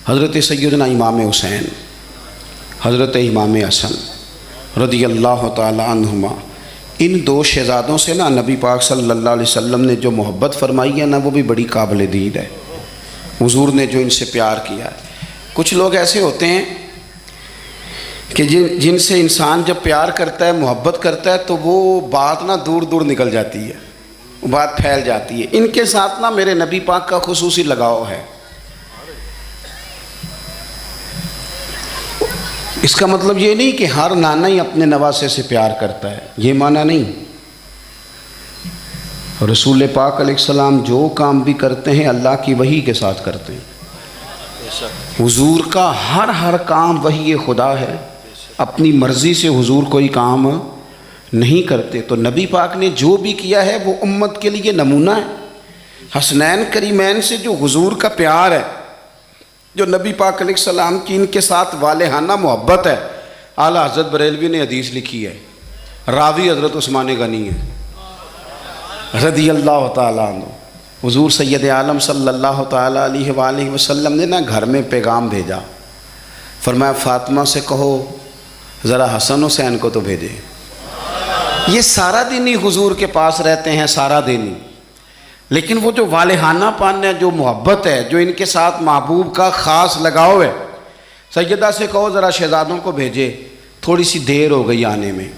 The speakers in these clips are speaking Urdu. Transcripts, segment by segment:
حضرت سیدنا امام حسین، حضرت امام حسن رضی اللہ تعالی عنہما، ان دو شہزادوں سے نا نبی پاک صلی اللہ علیہ وسلم نے جو محبت فرمائی ہے نا، وہ بھی بڑی قابل دید ہے۔ حضور نے جو ان سے پیار کیا ہے، کچھ لوگ ایسے ہوتے ہیں کہ جن سے انسان جب پیار کرتا ہے، محبت کرتا ہے، تو وہ بات نا دور دور نکل جاتی ہے، بات پھیل جاتی ہے۔ ان کے ساتھ نا میرے نبی پاک کا خصوصی لگاؤ ہے۔ اس کا مطلب یہ نہیں کہ ہر نانا ہی اپنے نواسے سے پیار کرتا ہے، یہ معنی نہیں۔ رسول پاک علیہ السلام جو کام بھی کرتے ہیں اللہ کی وحی کے ساتھ کرتے ہیں۔ حضور کا ہر کام وحی خدا ہے، اپنی مرضی سے حضور کوئی کام نہیں کرتے۔ تو نبی پاک نے جو بھی کیا ہے وہ امت کے لیے نمونہ ہے۔ حسنین کریمین سے جو حضور کا پیار ہے، جو نبی پاک علیہ السلام کی ان کے ساتھ والہانہ محبت ہے، اعلیٰ حضرت بریلوی نے حدیث لکھی ہے، راوی حضرت عثمان غنی ہے رضی اللہ تعالیٰ عنہ۔ حضور سید عالم صلی اللہ تعالیٰ علیہ وآلہ وسلم نے نا گھر میں پیغام بھیجا، فرمایا فاطمہ سے کہو ذرا حسن حسین کو تو بھیجے۔ یہ سارا دن ہی حضور کے پاس رہتے ہیں، سارا دن ہی، لیکن وہ جو والہانہ پن ہے، جو محبت ہے، جو ان کے ساتھ محبوب کا خاص لگاؤ ہے، سیدہ سے کہو ذرا شہزادوں کو بھیجے، تھوڑی سی دیر ہو گئی آنے میں۔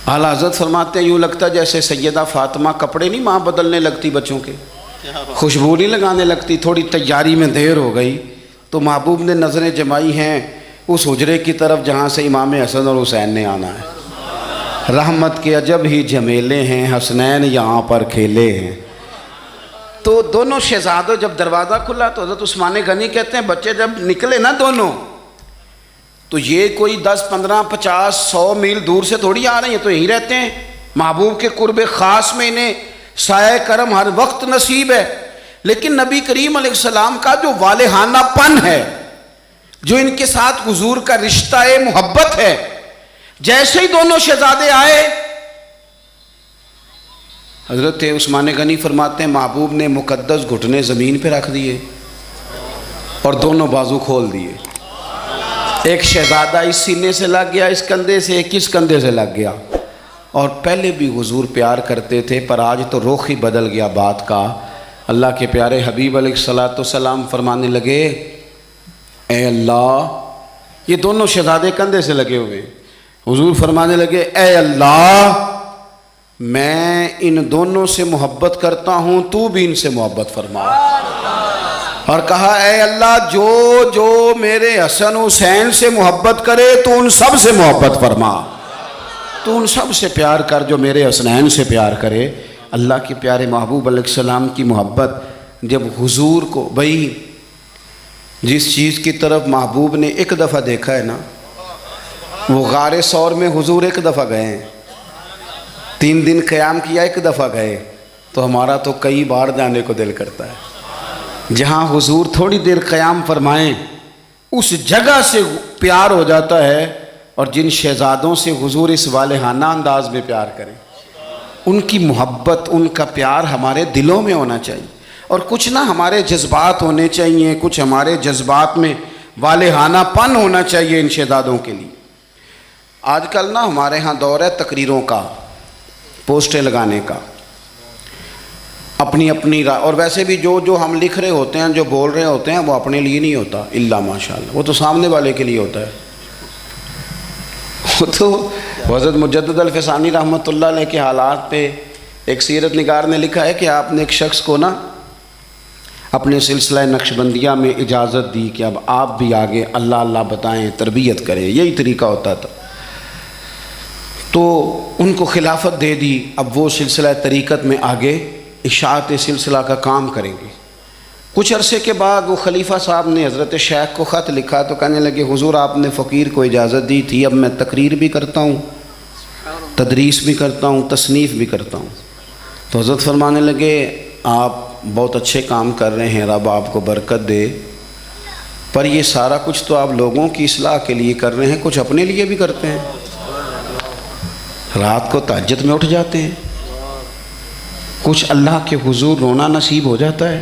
اعلیٰ حضرت فرماتے ہیں یوں لگتا جیسے سیدہ فاطمہ کپڑے نہیں ماں بدلنے لگتی بچوں کے، خوشبو نہیں لگانے لگتی، تھوڑی تیاری میں دیر ہو گئی تو محبوب نے نظریں جمائی ہیں اس حجرے کی طرف جہاں سے امام حسن اور حسین نے آنا ہے۔ رحمت کے عجب ہی جھمیلے ہیں، حسنین یہاں پر کھیلے ہیں۔ تو دونوں شہزادوں جب دروازہ کھلا تو حضرت عثمان غنی کہتے ہیں بچے جب نکلے نا دونوں، تو یہ کوئی 10 15 50 100 میل دور سے تھوڑی آ رہے ہیں، تو یہیں رہتے ہیں۔ محبوب کے قرب خاص میں انہیں سایہ کرم ہر وقت نصیب ہے، لیکن نبی کریم علیہ السلام کا جو والہانہ پن ہے، جو ان کے ساتھ حضور کا رشتہ محبت ہے، جیسے ہی دونوں شہزادے آئے، حضرت عثمان غنی فرماتے ہیں محبوب نے مقدس گھٹنے زمین پہ رکھ دیے اور دونوں بازو کھول دیے۔ ایک شہزادہ اس سینے سے لگ گیا اس کندھے سے، ایک اس کندھے سے لگ گیا۔ اور پہلے بھی حضور پیار کرتے تھے، پر آج تو رخ ہی بدل گیا بات کا۔ اللہ کے پیارے حبیب علیہ الصلوۃ والسلام فرمانے لگے اے اللہ، یہ دونوں شہزادے کندھے سے لگے ہوئے، حضور فرمانے لگے اے اللہ میں ان دونوں سے محبت کرتا ہوں، تو بھی ان سے محبت فرما۔ اور کہا اے اللہ جو میرے حسن حسین سے محبت کرے تو ان سب سے محبت فرما، تو ان سب سے پیار کر جو میرے حسنین سے پیار کرے۔ اللہ کے پیارے محبوب علیہ السلام کی محبت جب حضور کو، بھئی جس چیز کی طرف محبوب نے ایک دفعہ دیکھا ہے نا، وہ غار ثور میں حضور ایک دفعہ گئے ہیں، 3 دن قیام کیا ایک دفعہ گئے، تو ہمارا تو کئی بار جانے کو دل کرتا ہے۔ جہاں حضور تھوڑی دیر قیام فرمائیں اس جگہ سے پیار ہو جاتا ہے۔ اور جن شہزادوں سے حضور اس والہانہ انداز میں پیار کریں، ان کی محبت، ان کا پیار ہمارے دلوں میں ہونا چاہیے، اور کچھ نہ ہمارے جذبات ہونے چاہیے، کچھ ہمارے جذبات میں والہانہ پن ہونا چاہیے ان شہزادوں کے لیے۔ آج کل نا ہمارے ہاں دور ہے تقریروں کا، پوسٹیں لگانے کا، اپنی اور ویسے بھی جو ہم لکھ رہے ہوتے ہیں، جو بول رہے ہوتے ہیں، وہ اپنے لیے نہیں ہوتا الا ماشاءاللہ، وہ تو سامنے والے کے لیے ہوتا ہے۔ وہ تو حضرت مجدد الفسانی رحمۃ اللہ علیہ کے حالات پہ ایک سیرت نگار نے لکھا ہے کہ آپ نے ایک شخص کو نا اپنے سلسلہ نقشبندیہ میں اجازت دی کہ اب آپ بھی آگے اللہ اللہ بتائیں، تربیت کریں، یہی طریقہ ہوتا تھا۔ تو ان کو خلافت دے دی، اب وہ سلسلہ طریقت میں آگے اشاعت سلسلہ کا کام کریں گے۔ کچھ عرصے کے بعد وہ خلیفہ صاحب نے حضرت شیخ کو خط لکھا تو کہنے لگے حضور آپ نے فقیر کو اجازت دی تھی، اب میں تقریر بھی کرتا ہوں، تدریس بھی کرتا ہوں، تصنیف بھی کرتا ہوں۔ تو حضرت فرمانے لگے آپ بہت اچھے کام کر رہے ہیں، رب آپ کو برکت دے، پر یہ سارا کچھ تو آپ لوگوں کی اصلاح کے لیے کر رہے ہیں، کچھ اپنے لیے بھی کرتے ہیں، رات کو تہجد میں اٹھ جاتے ہیں، کچھ اللہ کے حضور رونا نصیب ہو جاتا ہے۔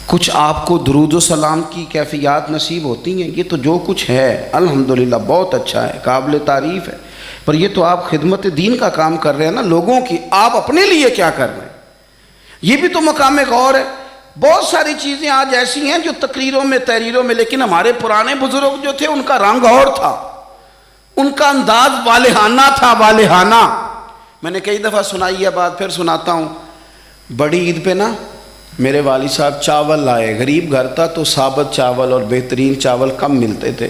کچھ آپ کو درود و سلام کی کیفیات نصیب ہوتی ہیں، یہ تو جو کچھ ہے الحمدللہ بہت اچھا ہے، قابل تعریف ہے، پر یہ تو آپ خدمت دین کا کام کر رہے ہیں نا لوگوں کی، آپ اپنے لیے کیا کر رہے ہیں؟ یہ بھی تو مقام غور ہے۔ بہت ساری چیزیں آج ایسی ہیں جو تقریروں میں تحریروں میں، لیکن ہمارے پرانے بزرگ جو تھے ان کا رنگ اور تھا، ان کا انداز والہانہ تھا، والہانہ۔ میں نے کئی دفعہ سنائی ہے بات، پھر سناتا ہوں۔ بڑی عید پہ نا میرے والد صاحب چاول لائے، غریب گھر تھا تو ثابت چاول اور بہترین چاول کم ملتے تھے،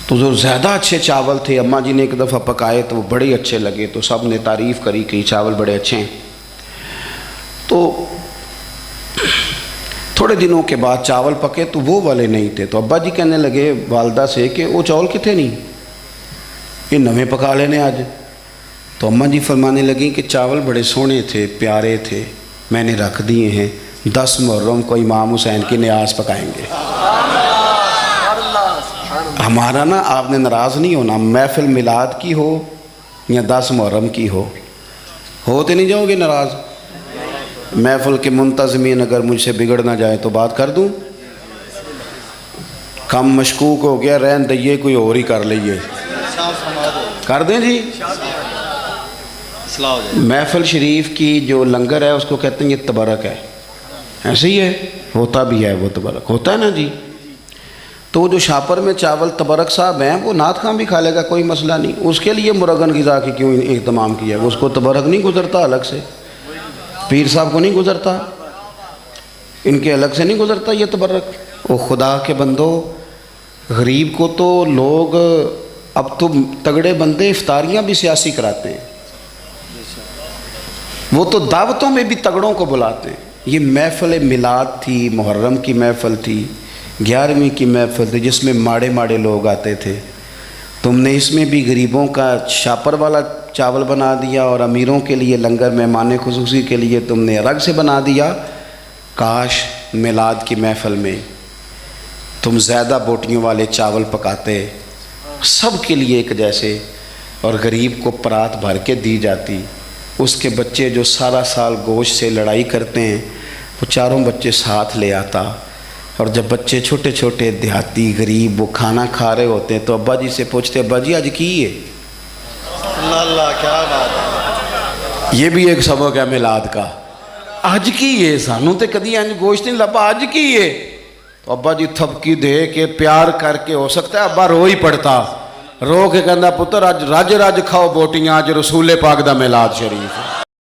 تو جو زیادہ اچھے چاول تھے اماں جی نے ایک دفعہ پکائے تو وہ بڑے اچھے لگے، تو سب نے تعریف کری کہ یہ چاول بڑے اچھے ہیں۔ تو تھوڑے دنوں کے بعد چاول پکے تو وہ والے نہیں تھے، تو ابا جی کہنے لگے والدہ سے کہ وہ چاول کتنے نہیں، یہ نویں پکا لینے آج۔ تو اماں جی فرمانے لگیں کہ چاول بڑے سونے تھے، پیارے تھے، میں نے رکھ دیے ہیں، 10 محرم کو امام حسین کی نیاز پکائیں گے۔ ہمارا نا آپ نے ناراض نہیں ہونا، محفل میلاد کی ہو یا 10 محرم کی ہوتے نہیں جاؤ گے ناراض؟ محفل کے منتظمین اگر مجھ سے بگڑ نہ جائے تو بات کر دوں، کم مشکوک ہو گیا، رہن دئیے کوئی اور ہی کر لئیے، کر دیں جی۔ محفل شریف کی جو لنگر ہے اس کو کہتے ہیں یہ تبرک ہے، ایسے ہی ہے، ہوتا بھی ہے وہ تبرک، ہوتا ہے نا جی۔ تو جو شاپر میں چاول تبرک صاحب ہیں وہ نعت خواں بھی کھا لے گا، کوئی مسئلہ نہیں، اس کے لیے مرغن غذا کی کیوں اہتمام کیا ہے؟ اس کو تبرک نہیں گزرتا الگ سے، پیر صاحب کو نہیں گزرتا، ان کے الگ سے نہیں گزرتا یہ تبرک۔ او خدا کے بندو، غریب کو تو لوگ اب تو تگڑے بندے افطاریاں بھی سیاسی کراتے ہیں، وہ تو دعوتوں میں بھی تگڑوں کو بلاتے ہیں۔ یہ محفل میلاد تھی، محرم کی محفل تھی، 11ویں کی محفل تھی، جس میں ماڑے ماڑے لوگ آتے تھے، تم نے اس میں بھی غریبوں کا شاپر والا چاول بنا دیا اور امیروں کے لیے لنگر مہمان خصوصی کے لیے تم نے الگ سے بنا دیا۔ کاش میلاد کی محفل میں تم زیادہ بوٹیوں والے چاول پکاتے، سب کے لیے ایک جیسے، اور غریب کو پرات بھر کے دی جاتی۔ اس کے بچے جو سارا سال گوشت سے لڑائی کرتے ہیں وہ چاروں بچے ساتھ لے آتا، اور جب بچے چھوٹے چھوٹے دیہاتی غریب وہ کھانا کھا رہے ہوتے ہیں تو ابا جی سے پوچھتے ابا جی آج کی ہے؟ اللہ کیا بات ہے، یہ بھی ایک سبق ہے میلاد کا، آج کی ہے، سانوں تے کدی انج گوشت نہیں لبا، آج کی ہے؟ تو ابا جی تھپکی دے کے پیار کر کے، ہو سکتا ہے ابا رو ہی پڑتا، رو کے کہندا پتر اج رج رج کھاؤ بوٹیاں، اج رسول پاک دا میلاد شریف۔